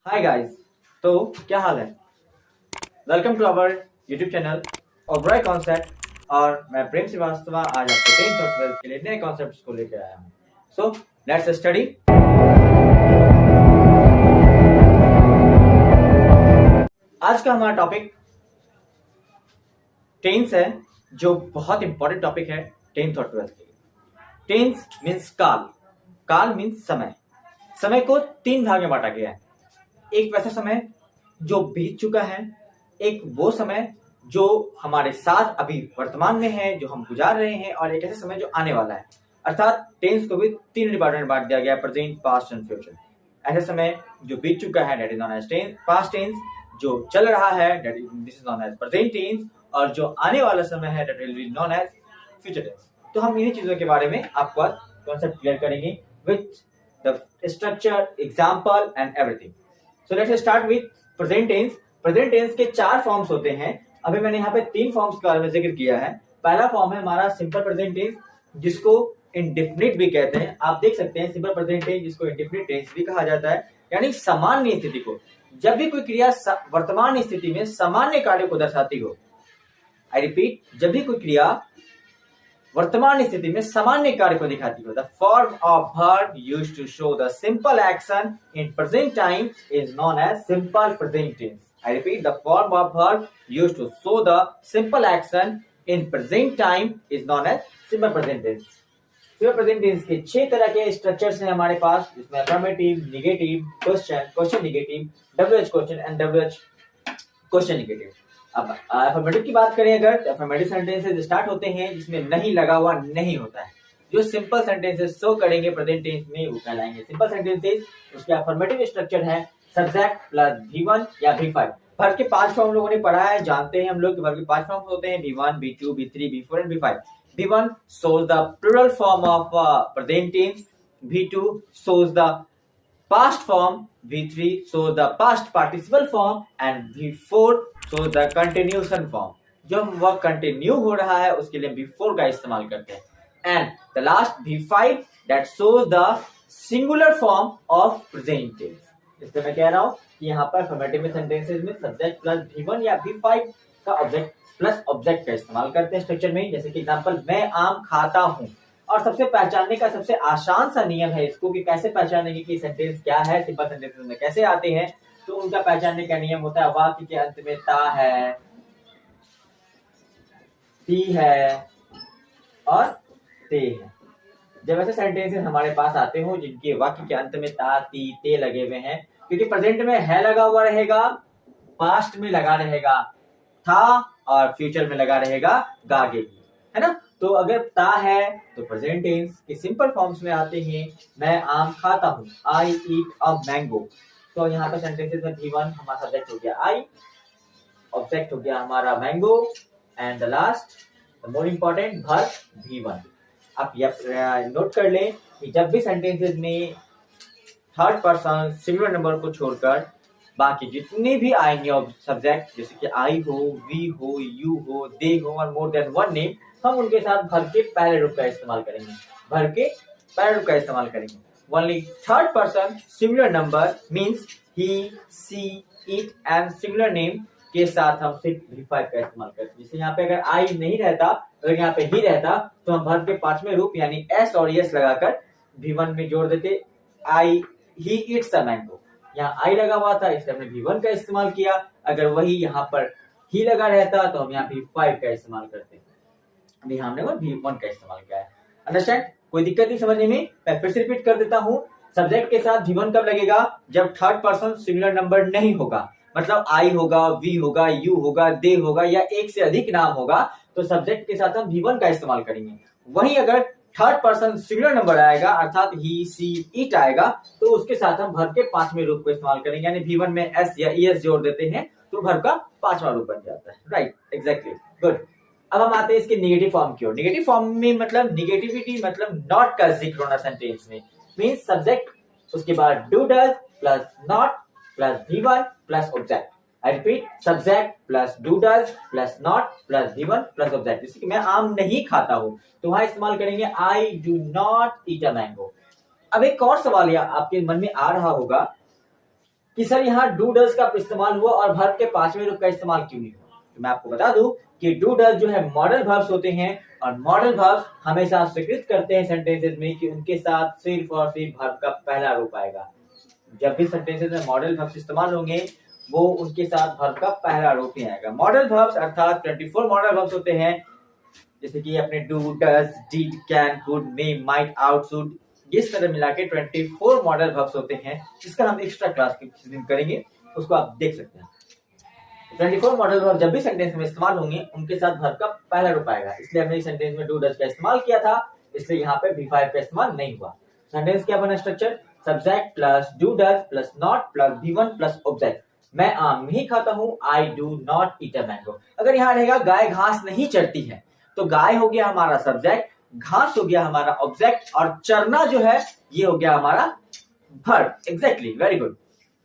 Hi guys. तो क्या हाल है। Welcome to our YouTube channel Oberoi concept. और मैं प्रेम श्रीवास्तव आज आपके 10th और 12th के लिए नए कॉन्सेप्ट्स को लेकर आया हूँ। So let's study. आज का हमारा टॉपिक टेंस है, जो बहुत इंपॉर्टेंट टॉपिक है 10th और 12th के लिए। टेंस मीन्स काल, काल मीन्स समय। समय को 3 भाग में बांटा गया है। एक वैसा समय जो बीत चुका है, एक वो समय जो हमारे साथ अभी वर्तमान में है, जो हम गुजार रहे हैं, और एक ऐसा समय जो आने वाला है। अर्थात टेंस को भी 3 डिपार्टमेंट बांट दिया गया है, प्रेजेंट, पास्ट एंड फ्यूचर। ऐसा समय जो बीत चुका है that is known as past tense, जो चल रहा है that is this is known as present tense, और जो आने वाला समय है that will be known as future tense. तो हम इन्हीं चीजों के बारे में आपको कॉन्सेप्ट क्लियर करेंगे with the structure, example and everything. So let's start with present tense. Present tense के 4 फॉर्म्स होते हैं। अभी मैंने यहाँ पे 3 फॉर्म्स के बारे में जिक्र किया है। पहला फॉर्म है हमारा सिंपल प्रेजेंट टेंस, जिसको इंडेफिनिट भी कहते हैं। आप देख सकते हैं सिंपल प्रेजेंट टेंस जिसको इंडेफिनिट टेंस भी कहा जाता है, यानी सामान्य स्थिति को। जब भी कोई क्रिया वर्तमान स्थिति में सामान्य कार्य को दर्शाती हो, आई रिपीट, जब भी कोई क्रिया वर्तमान स्थिति में सामान्य कार्य को दिखाती हो, the form of verb used to show the simple action in present time is known as simple present tense. I repeat, the form of verb used to show the simple action in present time is known as simple present tense. Simple present tense के 6 तरह के structures हैं हमारे पास, जिसमें affirmative, negative, question, question negative, WH question and WH question negative. अब affirmative की बात करें अगर, अफर्मेटिव सेंटेंसेस स्टार्ट होते हैं जिसमें नहीं लगा हुआ नहीं होता है। जो सिंपल सेंटेंसेस शो करेंगे प्रेजेंट टेंस में वो कहलाएंगे सिंपल सेंटेंसेस। उसके अफर्मेटिव स्ट्रक्चर है सब्जेक्ट प्लस V1 या V5। वर्ब के 5 फॉर्म लोगों ने पढ़ा है, जानते हैं हम लोग कि वर्ब के 5 फॉर्म होते हैं, V1, V2, V3, V4 and V5। V1 shows the plural form of present tense, V2 shows the past form, V3 shows the past participle form and V4 shows the continuation form। जो verb continue हो रहा है उसके लिए V4 का इस्तेमाल करते हैं। And the last V5 that shows the singular form of present tense। इसलिए मैं कह रहा हूं कि यहाँ पर अफर्मेटिव सेंटेंसेस में सब्जेक्ट प्लस V1 या V5 का ऑब्जेक्ट प्लस ऑब्जेक्ट का इस्तेमाल करते हैं स्ट्रक्चर में। जैसे कि एग्जांपल, मैं आम खाता हूं। और सबसे पहचानने का सबसे आसान सा नियम है इसको कि कैसे पहचानेंगे कि सेंटेंस क्या है, सिंपल सेंटेंसेस में कैसे आते हैं। तो उनका पहचानने का नियम होता है वाक्य के अंत में ता है, ती है और ते है। जब ऐसे सेंटेंसेस हमारे पास आते हो जिनके वाक्य के अंत में ता, ती, ते लगे हुए हैं, क्योंकि प्रेजेंट में है लगा हुआ रहेगा, पास्ट में लगा रहेगा था, और फ्यूचर में लगा रहेगा गागेगी, है ना। तो अगर ता है तो प्रेजेंट टेंस के सिंपल फॉर्म्स में आते हैं, मैं आम खाता हूं, आई ईट अ मैंगो। तो यहाँ पर सेंटेंसेस में V1 हमारा सब्जेक्ट हो गया आई, ऑब्जेक्ट हो गया हमारा mango, and the last the more important verb V1। आप नोट कर लें कि जब भी सेंटेंसेस में थर्ड पर्सन सिंगुलर नंबर को छोड़कर बाकी जितने भी आएंगे सब्जेक्ट, जैसे कि आई हो, वी हो, यू हो, दे हो और मोर देन वन नेम, हम उनके साथ वर्ब के पहले रूप का इस्तेमाल करेंगे। वर्ब के पहले रूप का इस्तेमाल करेंगे। Only third person singular number means he, she, it and singular name के साथ हम सिर्फ V5 का इस्तेमाल करते हैं। जैसे यहाँ पे अगर आई नहीं रहता, अगर यहाँ पे ही रहता, तो हम वर्ब के 5वें रूप यानी एस और एस लगाकर V1 में जोड़ देते, आई ही इट्स अ मैंगो। यहाँ आई लगा हुआ था इसलिए हमने V1 का इस्तेमाल किया। अगर वही यहाँ पर ही लगा रहता तो हम यहाँ V5 का इस्तेमाल करते। अभी हमने वो V1 का इस्तेमाल किया है। अंडरस्टैंड? कोई दिक्कत नहीं समझने में? मैं फिर से रिपीट कर देता हूँ। सब्जेक्ट के साथ V1 कब लगेगा? जब थर्ड पर्सन सिंगुलर नंबर नहीं होगा, मतलब आई होगा, वी होगा, यू होगा, दे होगा या एक से अधिक नाम होगा, तो सब्जेक्ट के साथ हम V1 का इस्तेमाल करेंगे। वहीं अगर थर्ड पर्सन सिंगुलर नंबर आएगा, अर्थात ही, सी, इट आएगा, तो उसके साथ हम वर्ब के 5वें रूप को इस्तेमाल करेंगे, यानी V1 में एस या ईएस जोड़ देते हैं तो वर्ब का 5वां रूप बन जाता है। Right, exactly, good. अब हम आते हैं इसके नेगेटिव फॉर्म की ओर। नेगेटिव फॉर्म में मतलब निगेटिविटी, मतलब नॉट का जिक्र होना सेंटेंस में, मींस सब्जेक्ट, उसके बाद do does plus not plus V1 plus object. I repeat, subject plus do does plus not plus V1 plus object। जैसे कि मैं आम नहीं खाता हूं तो वहां इस्तेमाल करेंगे I do not eat a mango। अब एक और सवाल आपके मन में आ रहा होगा कि सर यहाँ डू डज का इस्तेमाल हुआ और वर्ब के पांचवें रूप का इस्तेमाल क्यों नहीं हुआ। तो मैं आपको बता दूं कि डू डज जो है मॉडल वर्ब्स होते हैं और मॉडल वर्ब्स हमेशा स्वीकृत करते हैं सेंटेंसेस में कि उनके साथ सिर्फ और सिर्फ वर्ब का पहला रूप आएगा। जब भी सेंटेंसेस में मॉडल वर्ब्स इस्तेमाल होंगे वो उनके साथ वर्ब का पहला रूप ही आएगा। मॉडल वर्ब्स अर्थात 24 मॉडल वर्ब्स होते हैं, जैसे कि अपने do, does, did, can, could, may, might, out, should, इस तरह मिला के 24 मॉडल वर्ब्स होते हैं, जिसका हम एक्स्ट्रा क्लास किसी दिन करेंगे, उसको आप देख सकते हैं। 24 मॉडल वर्ब जब भी सेंटेंस में इस्तेमाल होंगे उनके साथ वर्ब का पहला रूप आएगा। इसलिए हमने इस सेंटेंस में डू डज का इस्तेमाल किया था, इसलिए यहाँ पे V5 का इस्तेमाल नहीं हुआ। सेंटेंस क्या बना structure, subject plus do does plus not plus V1 plus object. मैं आम नहीं खाता हूँ, I do not eat a mango. अगर यहाँ रहेगा गाय घास नहीं चरती है तो गाय हो गया हमारा सब्जेक्ट, घास हो गया हमारा ऑब्जेक्ट और चरना जो है ये हो गया हमारा वर्ब। Exactly, very good.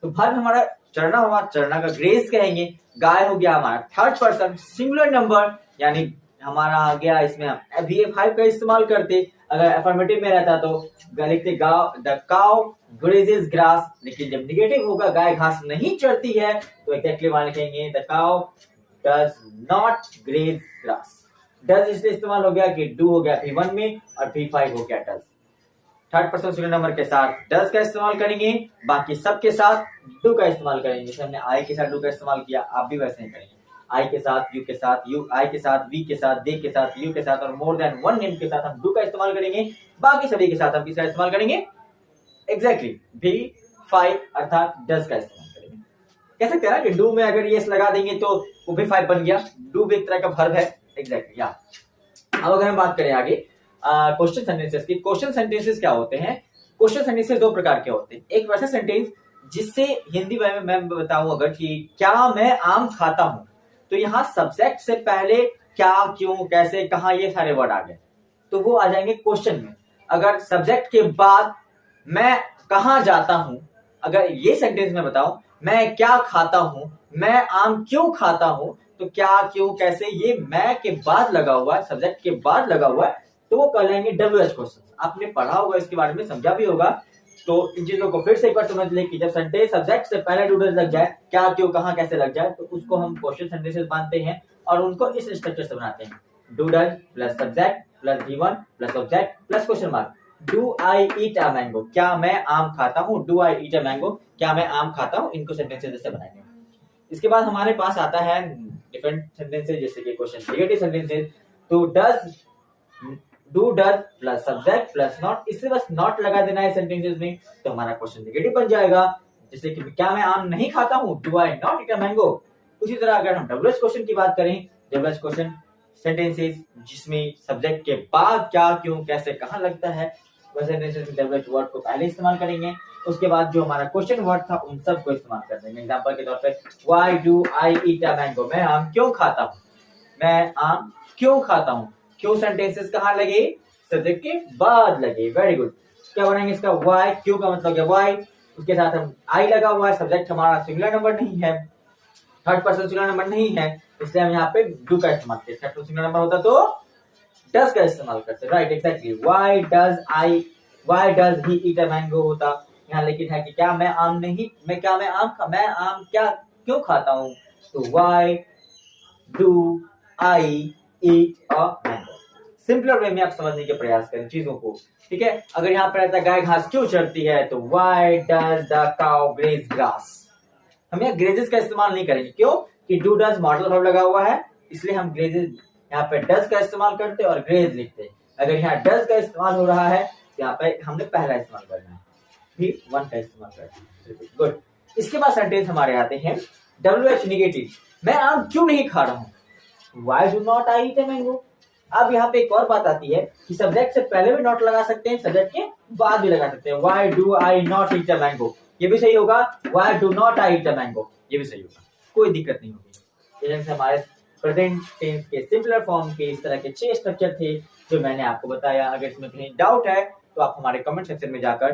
तो वर्ब हमारा चरना हुआ, चरना का ग्रेज कहेंगे। गाय हो गया हमारा थर्ड पर्सन सिंगुलर नंबर, यानी हमारा आ गया इसमें हम V5 का इस्तेमाल करते। अगर अफर्मेटिव में रहता तो लिखते गाव, द काउ ग्रेजेस ग्रास, लेकिन जब निगेटिव होगा गाय घास नहीं चरती है तो एग्जैक्टली वहां लिखेंगे the cow does not graze grass. Does इसलिए इस्तेमाल हो गया कि डू हो गया V1 में और V5 हो गया does. Third person singular number के साथ डज का इस्तेमाल करेंगे, बाकी सब के साथ डू का इस्तेमाल करेंगे। जैसे हमने आई के साथ डू का इस्तेमाल किया, आप भी वैसे ही करेंगे। आई के साथ, यू के साथ, यू आई के साथ, वी के साथ, दे के साथ, यू के साथ और मोर देन वन नेम के साथ हम डू का इस्तेमाल करेंगे। बाकी सभी के साथ हम किसका इस्तेमाल करेंगे, एग्जैक्टली V5 अर्थात डज का इस्तेमाल करेंगे। कह सकते हैं ना कि डू में अगर यस लगा देंगे तो वो V5 बन गया, डू भी एक तरह का वर्ब है। एग्जैक्टली, या अब अगर हम बात करें आगे क्वेश्चन सेंटेंसेस की। क्वेश्चन सेंटेंसेस क्या होते हैं, क्वेश्चन सेंटेंसेस दो प्रकार के होते हैं। एक वैसा सेंटेंस जिससे हिंदी में मैं बताऊं अगर कि क्या मैं आम खाता हूं, तो यहाँ सब्जेक्ट से पहले क्या, क्यों, कैसे, कहां, ये सारे वर्ड आ गए तो वो आ जाएंगे क्वेश्चन में। अगर सब्जेक्ट के बाद मैं कहां जाता हूं, अगर ये सेंटेंस में बताऊं मैं क्या खाता हूं, मैं आम क्यों खाता हूं, तो क्या, क्यों, कैसे ये मैं के बाद लगा हुआ है, सब्जेक्ट के बाद लगा हुआ है, तो वो कहलाएंगे WH क्वेश्चन। आपने पढ़ा होगा, इसके बारे में समझा भी होगा। तो इन चीजों को फिर से एक बार समझ ले कि जब सेंटेंस सब्जेक्ट से पहले डू डज लग जाए, क्या, क्यों, कहां, कैसे लग जाए, तो उसको हम क्वेश्चन सेंटेंसेस मानते हैं और उनको इस स्ट्रक्चर से बनाते हैं। Do does plus subject plus V1 plus object plus question mark. Do I eat a mango, क्या मैं आम खाता हूं, do I eat a mango, क्या मैं आम खाता हूं, इनको सेंटेंसेस जैसे बनाएंगे। इसके बाद हमारे पास आता है डिफरेंट सेंटेंसेस, जैसे कि क्वेश्चन नेगेटिव सेंटेंसेस। तो do does plus subject plus not, इससे बस नॉट लगा देना है सेंटेंसेस में, तो हमारा क्वेश्चन नेगेटिव बन जाएगा। जैसे कि क्या मैं आम नहीं खाता हूं, do I not eat a mango. उसी तरह अगर हम WH क्वेश्चन की बात करें, WH क्वेश्चन सेंटेंसेस जिसमें सब्जेक्ट के बाद क्या, क्यों, कैसे, कहां लगता है, वह सेंटेंसेस में WH वर्ड को पहले इस्तेमाल करेंगे। उसके बाद जो हमारा क्वेश्चन वर्ड था उन सब को इस्तेमाल कर देंगे। एग्जांपल के तौर पे why do I eat a mango, मैं आम क्यों खाता हूं, मैं आम क्यों खाता हूं। क्यों सेंटेंसेस कहां लगे, सब्जेक्ट के बाद लगे। Very good. क्या बनाएंगे इसका, व्हाई, क्यों का मतलब क्या व्हाई, उसके साथ हम आई लगा हुआ है, सब्जेक्ट हमारा सिंगुलर नंबर नहीं है, थर्ड पर्सन सिंगुलर नंबर नहीं है, इसलिए हम यहाँ पे डू का इस्तेमाल करते हैं। थर्ड पर्सन सिंगुलर नंबर होता तो डज का इस्तेमाल करते हैं। Right, exactly. Why does he eat a mango होता, यहाँ लेकिन है कि क्या मैं आम नहीं, मैं आम क्या क्यों खाता हूं, तो why do I eat a mango. Simpler way में आप समझने के प्रयास करें चीजों को, ठीक है। अगर यहाँ पर रहता गाय घास क्यों चरती है, तो why does the cow graze grass. हम यहाँ ग्रेजेस का इस्तेमाल नहीं करेंगे, क्यों कि डू डज मॉडल वर्ब लगा हुआ है, इसलिए हम ग्रेजेस यहाँ पे डज का इस्तेमाल करते और ग्रेज लिखते। अगर यहाँ डज का इस्तेमाल हो रहा है तो यहाँ पे हमने पहला इस्तेमाल करना है, V1 का इस्तेमाल करना है। गुड। इसके बाद सेंटेंस हमारे आते हैं WH नेगेटिव, मैं आम क्यों नहीं खा रहा हूँ, why do not I eat a mango. अब यहाँ पे एक और बात आती है कि सब्जेक्ट से पहले भी नॉट लगा सकते हैं, सब्जेक्ट के बाद भी लगा सकते हैं। Why do I not eat a mango, ये भी सही होगा। Why do not I eat a mango, ये भी सही होगा, कोई दिक्कत नहीं होगी। जैसे हमारे प्रेजेंट टेंस के सिंपलर फॉर्म के इस तरह के 6 स्ट्रक्चर थे जो मैंने आपको बताया। अगर इसमें कहीं डाउट है तो आप हमारे कमेंट सेक्शन में जाकर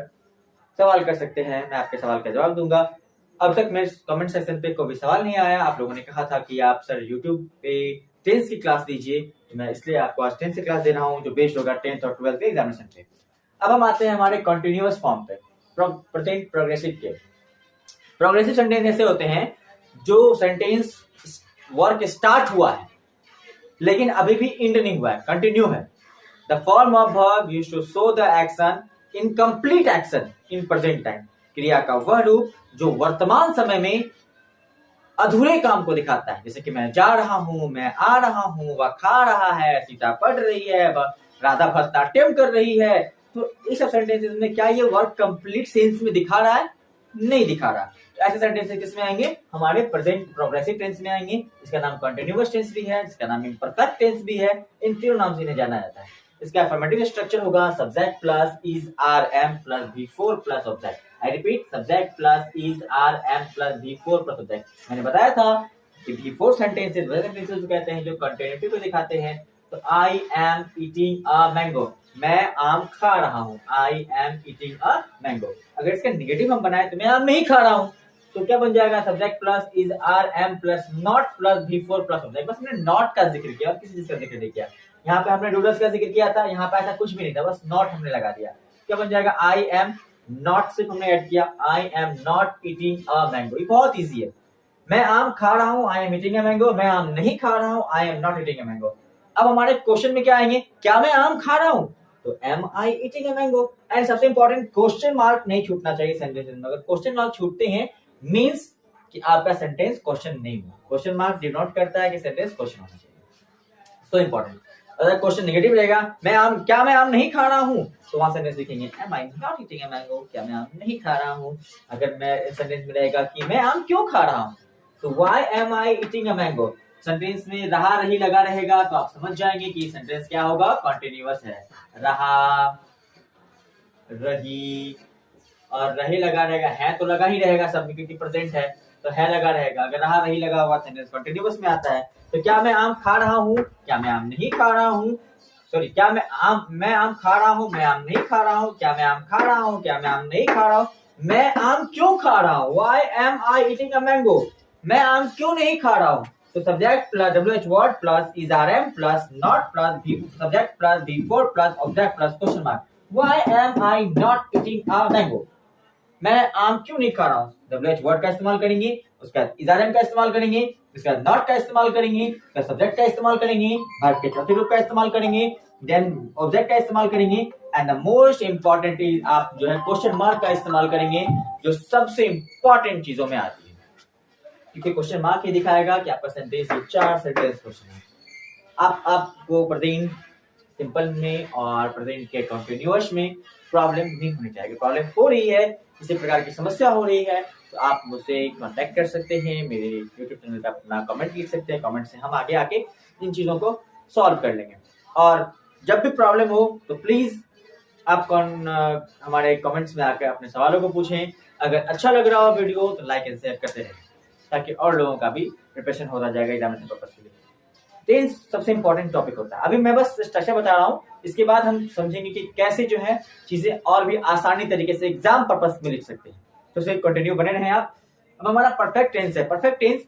सवाल कर सकते हैं, मैं आपके सवाल का जवाब दूंगा। अब तक मेरे कमेंट सेक्शन पे कोई भी सवाल नहीं आया। आप लोगों ने कहा था कि आप सर यूट्यूब पे 10th की क्लास दीजिए, तो मैं इसलिए आपको आज 10th की क्लास दे रहा हूँ जो बेस्ड होगा 10th और 12th के एग्जामिनेशन पे। अब हम आते हैं हमारे कंटिन्यूअस फॉर्म पे, प्रेजेंट प्रोग्रेसिव के। प्रोग्रेसिव सेंटेंस ऐसे होते हैं जो सेंटेंस वर्क स्टार्ट हुआ है लेकिन अभी भी एंड नहीं हुआ है, कंटिन्यू है। The form of verb used to show the action in complete action in present time. क्रिया का वह रूप जो वर्तमान समय में अधूरे काम को दिखाता है, जैसे कि मैं जा रहा हूं, मैं आ रहा हूं, वह खा रहा है, सीता पढ़ रही है, वह राधा भरतनाट्यम कर रही है। तो इस सब सेंटेंसेस में क्या ये वर्क कंप्लीट सेंस में दिखा रहा है? नहीं दिखा रहा। तो ऐसे सेंटेंसेस किसमें आएंगे? हमारे प्रेजेंट प्रोग्रेसिव टेंस में आएंगे। इसका नाम कंटिन्यूअस टेंस भी है, जिसका नाम इम्परफेक्ट टेंस भी है। इन तीनों नाम से इन्हें जाना जाता है। इसका अफर्मेटिव स्ट्रक्चर होगा subject plus is are am plus V4 plus object. I repeat, subject plus is are am plus V4 plus object. मैंने बताया था कि V4 सेंटेंसेस वह सेंटेंसेस कहते हैं जो कंटिन्यूटी को दिखाते हैं। तो I am eating a mango, मैं आम खा रहा हूँ। I am eating a mango. अगर इसका निगेटिव हम बनाए तो मैं आम नहीं खा रहा हूँ, तो क्या बन जाएगा? Subject plus is are am plus not plus V4 plus object. बस हमने नॉट का जिक्र किया और किसी चीज का जिक्र नहीं किया। यहाँ पे हमने डूडल्स का जिक्र किया था, यहाँ पे ऐसा कुछ भी नहीं था, बस नॉट हमने लगा दिया। क्या बन जाएगा? आई एम नॉट सिर्फ हमने ऐड किया, I am not eating a mango. ये बहुत इजी है। मैं आम खा रहा हूँ, I am eating a mango. मैं आम नहीं खा रहा हूँ, I am not eating a mango. अब हमारे क्वेश्चन में क्या आएंगे? क्या मैं आम खा रहा हूँ? तो am I eating a mango. And सबसे इंपॉर्टेंट, क्वेश्चन मार्क नहीं छूटना चाहिए सेंटेंस में। अगर क्वेश्चन मार्क छूटते हैं मींस कि आपका सेंटेंस क्वेश्चन नहीं हुआ। क्वेश्चन मार्क डिनोट करता है कि सेंटेंस क्वेश्चन होना चाहिए। So important. अगर क्वेश्चन नेगेटिव रहेगा, क्या मैं आम नहीं खा रहा हूँ, तो वहां सेंटेंस लिखेंगे am I not eating a mango, क्या मैं आम नहीं खा रहा हूँ। अगर मैं सेंटेंस में रहेगा कि मैं आम क्यों खा रहा हूँ, तो why am I eating a mango. Sentence में रहा रही लगा रहेगा तो आप समझ जाएंगे कि सेंटेंस क्या होगा? कॉन्टिन्यूअस है। रहा, रही और रही लगा रहेगा, है तो लगा ही रहेगा सब में क्योंकि प्रेजेंट है, तो है लगा रहेगा। अगर रहा रही लगा हुआ सेंटेंस कॉन्टिन्यूअस में आता है। तो क्या मैं आम खा रहा हूँ, क्या मैं आम नहीं खा रहा हूँ, सॉरी, क्या मैं आम खा रहा हूँ, मैं आम नहीं खा रहा हूँ, क्या मैं आम खा रहा हूँ, क्या मैं आम नहीं खा रहा हूँ, मैं आम क्यों खा रहा हूँ, why am I eating a mango, मैं आम क्यों नहीं खा रहा हूँ। तो subject plus WH word plus is are am plus not plus subject plus V4 plus object plus question mark. Why am I not eating a mango, मैं आम क्यों नहीं खा रहा हूँ। WH वर्ड का इस्तेमाल करेंगे, उसके बाद इज आर एम का इस्तेमाल करेंगे, उसके बाद नॉट का इस्तेमाल करेंगे, फिर सब्जेक्ट का इस्तेमाल करेंगे, वर्ब के चौथे रूप का इस्तेमाल करेंगे, देन ऑब्जेक्ट का इस्तेमाल करेंगे, and the most important is आप जो है क्वेश्चन मार्क का इस्तेमाल करेंगे, जो सबसे इंपॉर्टेंट चीजों में आती है, क्योंकि क्वेश्चन मार्क ये दिखाएगा कि आपका सेंटेंस ये 4 सेंटेंस क्वेश्चन है। आपको प्रेजेंट सिंपल में और प्रेजेंट के कंटिन्यूअस में प्रॉब्लम नहीं होनी चाहिए। प्रॉब्लम हो रही है, किसी प्रकार की समस्या हो रही है, तो आप मुझसे कांटेक्ट कर सकते हैं, मेरे यूट्यूब चैनल पे अपना कमेंट लिख सकते हैं। कमेंट से हम आगे आके इन चीज़ों को सॉल्व कर लेंगे। और जब भी प्रॉब्लम हो तो प्लीज़ आप हमारे कमेंट्स में आकर अपने सवालों को पूछें। अगर अच्छा लग रहा हो वीडियो तो लाइक एंड शेयर करते रहें, ताकि और लोगों का भी प्रिपरेशन होता जाएगा एग्जामिनेशन पर्पस के लिए। टेंस सबसे इंपॉर्टेंट टॉपिक होता है। अभी मैं बस स्ट्रक्चर बता रहा हूँ, इसके बाद हम समझेंगे कि कैसे जो है चीजें और भी आसानी तरीके से एग्जाम पर्पस में लिख सकते हैं। तो सिर्फ कंटिन्यू बने रहें आप। अब हमारा परफेक्ट टेंस है। Perfect tense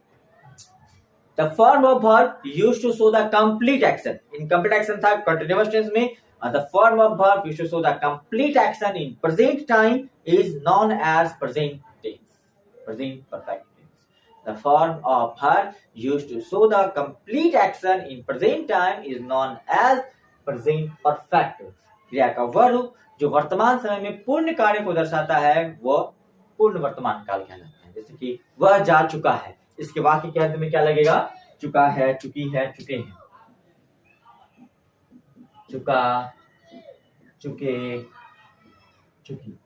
the form of verb used to show the complete action. Incomplete action था कंटिन्यूअस टेंस में, the form of verb used to show the complete action in present time is known as present tense, present perfect. The form of verb used to show the complete action in present time is known as present perfect। क्रिया का वह रूप जो वर्तमान समय में पूर्ण कार्य को दर्शाता है वह पूर्ण वर्तमान काल कहलाता है। जैसे कि वह जा चुका है, इसके वाक्य के अंत में क्या लगेगा? चुका है, चुकी है, चुके हैं। चुका, चुके, चुकी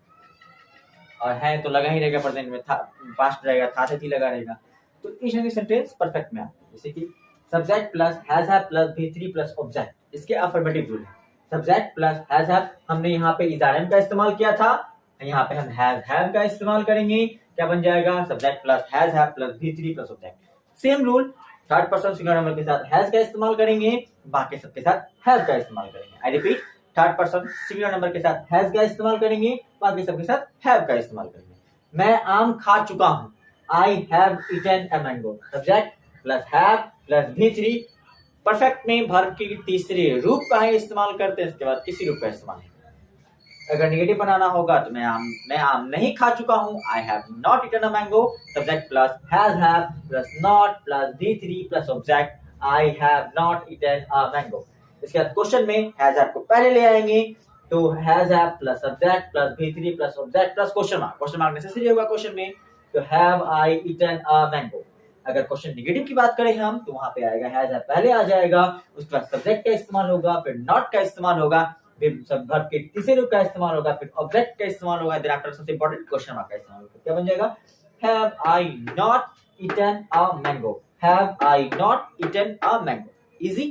और है तो लगा ही रहेगा, प्रेजेंट में था, पास्ट रहेगा, था थी लगा रहेगा। तो इस सेंटेंस परफेक्ट में आता है। जैसे कि subject plus has have plus V3 plus object, इसके अफर्मेटिव रूल है। सब्जेक्ट प्लस हैज हैव, हमने यहाँ पे इज आर एम का इस्तेमाल किया था, यहाँ पे हम हैज हैव का इस्तेमाल करेंगे। क्या बन जाएगा? Subject plus has have plus V3 plus object. Same rule, third person singular number के साथ हैज का इस्तेमाल करेंगे, बाकी सबके साथ हैव का इस्तेमाल करेंगे। I repeat, third person singular number के साथ हैज का इस्तेमाल करेंगे, बाकी सबके साथ हैव का इस्तेमाल करेंगे। मैं आम खा चुका हूँ, I have eaten a mango। Subject plus have plus V3। Perfect में वर्ब के तीसरे रूप का ही इस्तेमाल करते हैं, इसके बाद किसी रूप का इस्तेमाल नहीं। अगर नेगेटिव बनाना होगा तो मैं आम नहीं खा चुका हूँ, I have not eaten a mango, subject plus have plus not plus V3 plus object I have not eaten a mango. इसके बाद क्वेश्चन में हैज हैव को पहले ले आएंगे, तो has have plus subject plus V3 plus object plus question mark necessary होगा question में, तो have I eaten a mango. अगर क्वेश्चन नेगेटिव की बात करें हम, तो वहां पे आएगा हैज हैव पहले आ जाएगा, उसके बाद सब्जेक्ट का इस्तेमाल होगा, फिर नॉट का इस्तेमाल होगा, फिर वर्ब के तीसरे रूप का इस्तेमाल होगा, फिर ऑब्जेक्ट का इस्तेमाल होगा, देन आफ्टर सबसे इंपॉर्टेंट क्वेश्चन मार्क का इस्तेमाल होगा। क्या बन जाएगा? Have I not eaten a mango, have I not eaten a mango. Easy?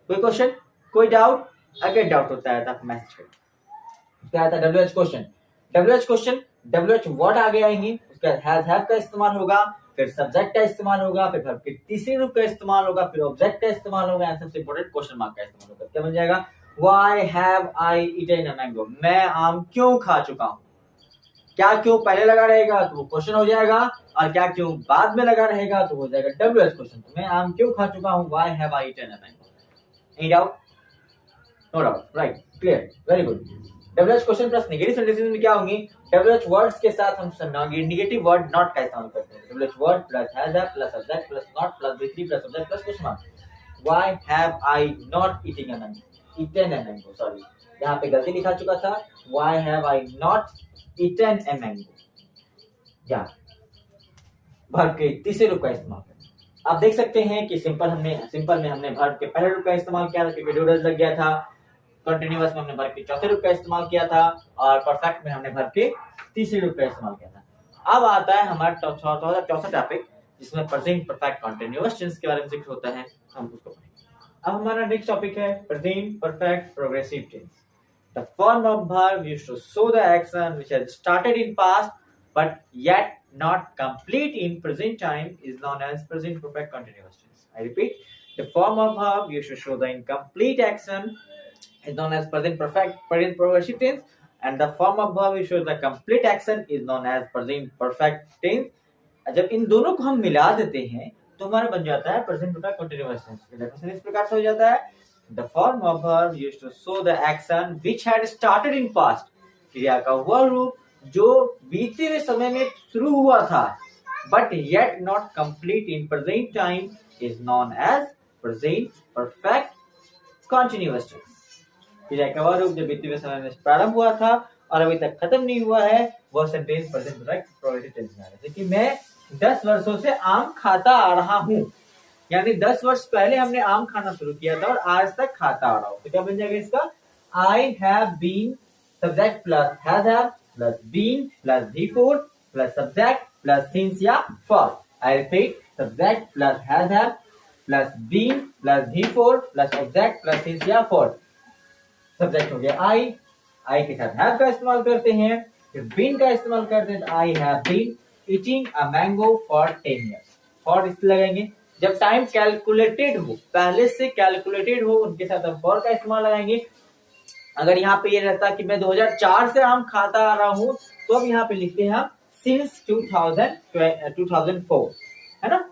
कोई क्वेश्चन, कोई डाउट? अगर डाउट होता है तो आप मैसेज करें। क्या आता है? WH question, WH question, WH word आगे आएंगे, उसके बाद हैज हैव का इस्तेमाल होगा, फिर सब्जेक्ट का इस्तेमाल होगा, फिर वर्ब के तीसरे रूप का इस्तेमाल होगा, फिर ऑब्जेक्ट का इस्तेमाल होगा, एंड सबसे इंपॉर्टेंट क्वेश्चन मार्क का इस्तेमाल होगा। क्या बन जाएगा? Why have I eaten a mango? मैं आम क्यों खा चुका हूँ। क्या क्यों पहले लगा रहेगा तो वो क्वेश्चन हो जाएगा, और क्या क्यों बाद में लगा रहेगा तो हो जाएगा WH क्वेश्चन। तो मैं आम क्यों खा चुका हूँ, Why have I eaten a mango? Any doubt? No doubt, right, clear, very good. WH question plus negative sentences में क्या होंगे? WH वर्ड्स के साथ हम नेगेटिव वर्ड नॉट का इस्तेमाल करते हैं। WH word plus has have plus subject plus not plus V3 plus subject plus question mark. Why have I not eaten a mango? Eaten a mango, sorry. यहाँ पे गलती लिखा चुका था। Why have I not eaten a mango? या verb के तीसरे रूप का इस्तेमाल करें। आप देख सकते हैं कि सिंपल में हमने वर्ब के पहले रूप का इस्तेमाल किया था क्योंकि डू डज लग गया था। कंटिन्यूअस में हमने वर्ब के चौथे रूप का इस्तेमाल किया था, और परफेक्ट में हमने वर्ब के तीसरे रूप का इस्तेमाल किया था। अब आता है हमारा चौथा टॉपिक, जिसमें प्रेजेंट परफेक्ट कंटिन्यूअस टेंस के बारे में जिक्र होता है, हम उसको पढ़ेंगे। अब हमारा नेक्स्ट टॉपिक है present perfect progressive tense. The form of verb used to show the action which has started in past but yet not complete in present time is known as present perfect continuous tense. I repeat, the form of verb used to show the incomplete action is known as present perfect present progressive tense, and the form of verb which shows the complete action is known as present perfect tense. जब इन दोनों को हम मिला देते हैं तो हमारा बन जाता है present perfect continuous tense. Definition इस प्रकार से हो जाता है, the form of verb used to show the action which had started in past, क्रिया का वह रूप जो बीते हुए समय में शुरू हुआ था but yet not complete in present time is known as present perfect continuous tense. क्रिया का वह रूप जो बीते हुए समय में प्रारंभ हुआ था और अभी तक खत्म नहीं हुआ है, वह sentence present perfect progressive tense में आ रहा है। कि मैं 10 वर्षों से आम खाता आ रहा हूँ, यानी 10 वर्ष पहले हमने आम खाना शुरू किया था और आज तक खाता आ रहा हूँ। तो क्या बन जाएगा इसका? I have been subject plus has have plus been plus V4 plus subject plus since या for. I repeat, subject plus has have plus been plus V4 plus object plus since या फॉर। सब्जेक्ट हो गया आई के साथ have का इस्तेमाल करते हैं, फिर बीन का इस्तेमाल करते हैं। I have been eating a mango for 10 years। For इसलिए लगाएंगे जब टाइम कैलकुलेटेड हो, पहले से कैलकुलेटेड हो, उनके साथ हम फॉर का इस्तेमाल लगाएंगे। अगर यहाँ पे ये रहता कि मैं 2004 से आम खाता आ रहा हूँ, तो अब यहाँ पे लिखते हैं हम सिंस 2004, है ना।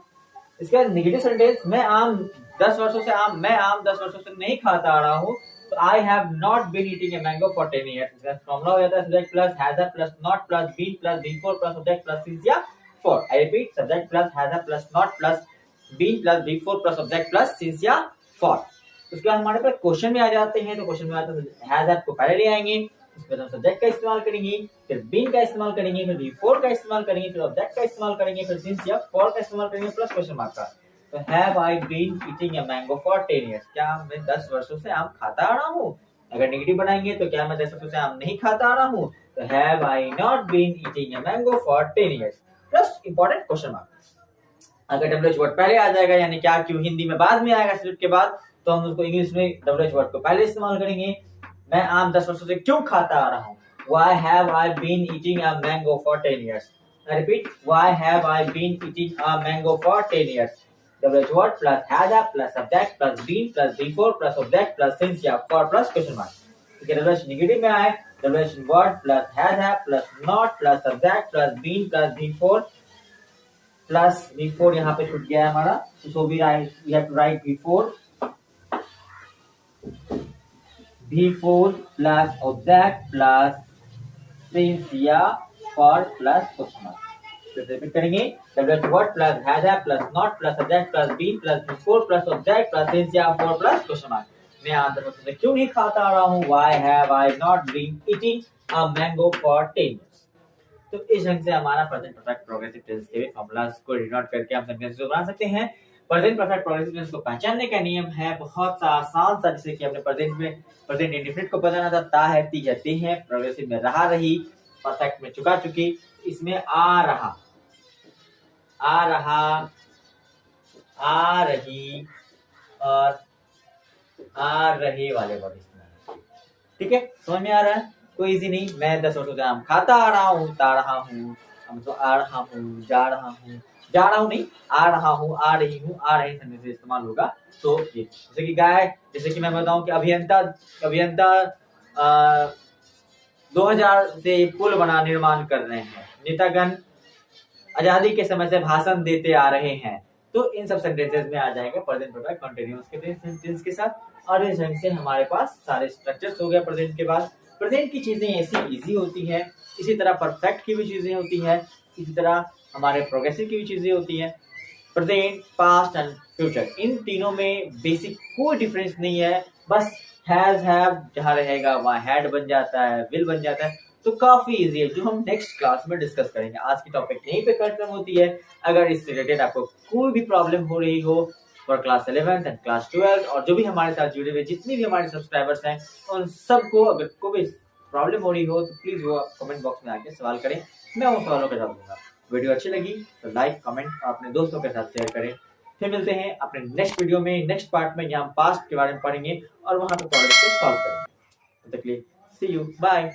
इसके बाद नेगेटिव सेंटेंस, मैं आम 10 वर्षों से नहीं खाता आ रहा हूँ, तो I have not been eating a mango for 10 years। इसका फॉर्मूला हो जाता है subject plus has plus not plus been plus V4 plus object plus since या for. I repeat, subject plus has plus not plus been plus V4 plus object plus since या for. उसके बाद हमारे पास question में आ जाते हैं, तो question में आता है हैज को पहले ले आएंगे, उसके बाद हम सब्जेक्ट का इस्तेमाल करेंगे, फिर बीन का इस्तेमाल करेंगे, फिर V4 का इस्तेमाल करेंगे, फिर ऑब्जेक्ट का इस्तेमाल करेंगे, फिर सिंस या फॉर का इस्तेमाल करेंगे प्लस क्वेश्चन मार्क का। तो have I been eating a mango for 10 years, क्या मैं 10 वर्षों से आम खाता आ रहा हूँ। अगर नेगेटिव बनाएंगे तो क्या मैं 10 वर्षों से आम नहीं खाता आ रहा हूँ, तो have I not been eating a mango for 10 years plus important question mark. अगर WH वर्ड पहले आ जाएगा, यानी क्या क्यों हिंदी में बाद में आएगा स्क्रिप्ट के बाद, तो हम उसको इंग्लिश में WH वर्ड को पहले इस्तेमाल करेंगे। मैं आम 10 वर्षों से क्यों खाता आ रहा हूँ, Why have I been eating a mango for 10 years? I repeat, why have I been eating a mango for 10 years? WH word plus has a plus subject plus been plus V4 plus object plus since या for plus question mark। ठीक है, WH negative में आए, WH word plus has a plus not plus subject plus been plus V4 plus V4 यहाँ पे छूट गया है हमारा, so we have to write V4 before plus object plus since या for plus question mark। फिर रिपीट करेंगे WH what plus has have plus not plus subject plus be plus before plus object plus since या for plus question mark। मैं answer बता सकता क्यों नहीं खाता आ रहा हूँ, why have I not been eating a mango for 10 years। तो इस ढंग से हमारा प्रेजेंट परफेक्ट प्रोग्रेसिव टेंस के फॉर्मूलाज को डिनोट करके हम सेंटेंस को बना सकते हैं। प्रेजेंट परफेक्ट प्रोग्रेसिव टेंस को पहचानने का नियम है बहुत सा आसान सा, जैसे कि हमने प्रेजेंट में प्रेजेंट इंडेफिनिट को पहचाना था, ता है, ती है, ती है, प्रोग्रेसिव में रहा रही, परफेक्ट में चुका चुकी, इसमें आ रहा, आ रहा, आ रही और आ रहे वाले वर्ड इस्तेमाल। ठीक है, समझ में आ रहा है? कोई इजी नहीं। मैं 10 वर्षों से आम खाता आ रहा हूँ, ता रहा हूँ, हम तो आ रहा हूँ, जा रहा हूँ, जा रहा हूँ नहीं, आ रहा हूँ, आ रही हूँ, आ रही सेंटेंस से इस्तेमाल होगा। तो ये जैसे कि गाय, जैसे कि मैं बताऊं कि अभियंता 2000 से पुल बना निर्माण कर रहे हैं, नेतागण आजादी के समय से भाषण देते आ रहे हैं। तो इन सब सेंटेंसेस में आ जाएगा प्रेजेंट परफेक्ट कंटीन्यूअस के सेंटेंस के साथ। और इस ढंग से हमारे पास सारे स्ट्रक्चर्स हो गए प्रेजेंट के बाद। प्रेजेंट की चीजें ऐसी इजी होती हैं, इसी तरह परफेक्ट की भी चीजें होती हैं, इसी तरह हमारे प्रोग्रेसिव की भी चीजें होती हैं। प्रेजेंट, पास्ट एंड फ्यूचर, इन तीनों में बेसिक कोई डिफरेंस नहीं है। बस हैज, हैव जहाँ रहेगा वहाँ हैड बन जाता है, विल बन जाता है। तो काफी इजी है, जो हम नेक्स्ट क्लास में डिस्कस करेंगे। आज की टॉपिक यहीं पे खत्म होती है। अगर इससे रिलेटेड आपको कोई भी प्रॉब्लम हो रही हो for class 11th and class 12 और जो भी हमारे साथ जुड़े हुए जितने भी हमारे सब्सक्राइबर्स हैं उन सबको अगर कोई प्रॉब्लम हो रही हो तो प्लीज वो कमेंट बॉक्स में आके सवाल करें, मैं उन सवालों का जवाब दूंगा। वीडियो अच्छी लगी तो लाइक, कमेंट और अपने दोस्तों के साथ शेयर करें। फिर मिलते हैं अपने नेक्स्ट वीडियो में, नेक्स्ट पार्ट में, जहाँ पास्ट के बारे में पढ़ेंगे और वहां पे प्रॉब्लम को सॉल्व करेंगे। तब तक के लिए सी यू, बाय।